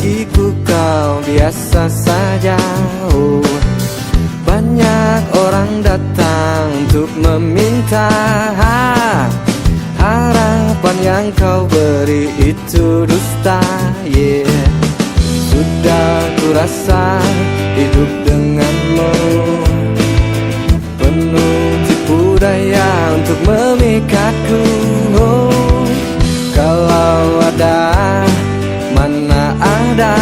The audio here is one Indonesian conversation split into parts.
bagiku kau biasa saja. Oh, banyak orang datang untuk meminta. Harapan yang kau beri itu dusta, yeah. Sudah kurasa hidup denganmu penuh tipu daya untuk memikatku. Oh, kalau ada, mana ada.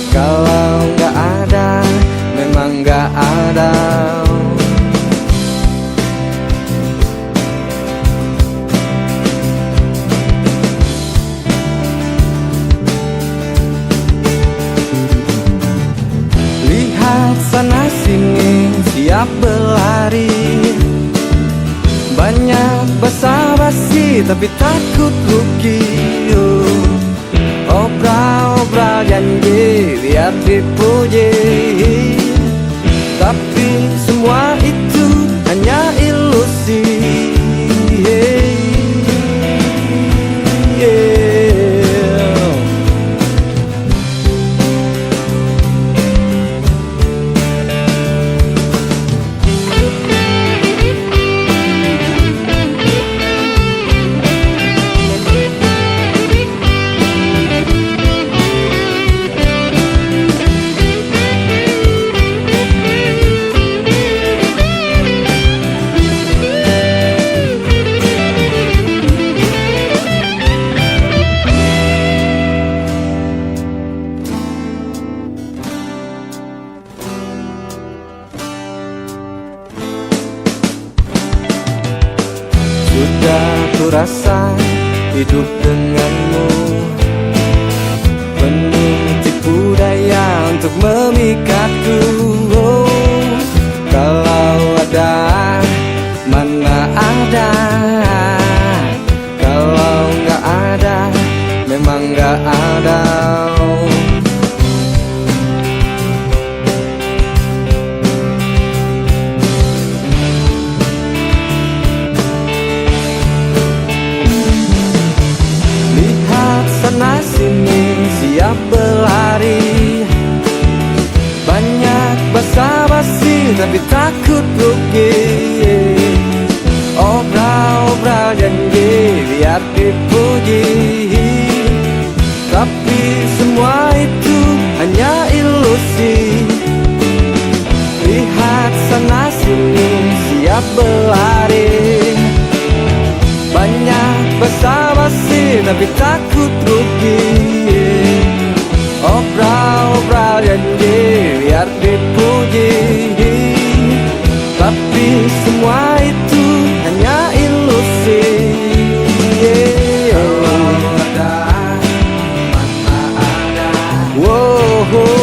Kalau nggak ada, memang nggak ada. Lihat sana sini siap berlari, banyak basa-basi tapi takut rugi. Obral-obral janji biar dipuji, tapi semua itu hanya ilusi. Sudah kurasa hidup denganmu penuh tipu daya untuk memikatku. Oh, kalau ada, mana ada. Kalau nggak ada, memang nggak ada. Sana sini siap berlari, banyak basa-basi tapi takut rugi. Obral-obral janji biar dipuji, tapi semua itu hanya ilusi. Lihat sana sini siap berlari, banyak basa-basi tapi takut rugi. Obral-obral janji biar dipuji, tapi semua itu hanya ilusi. Kalau ada, mana ada. Wow.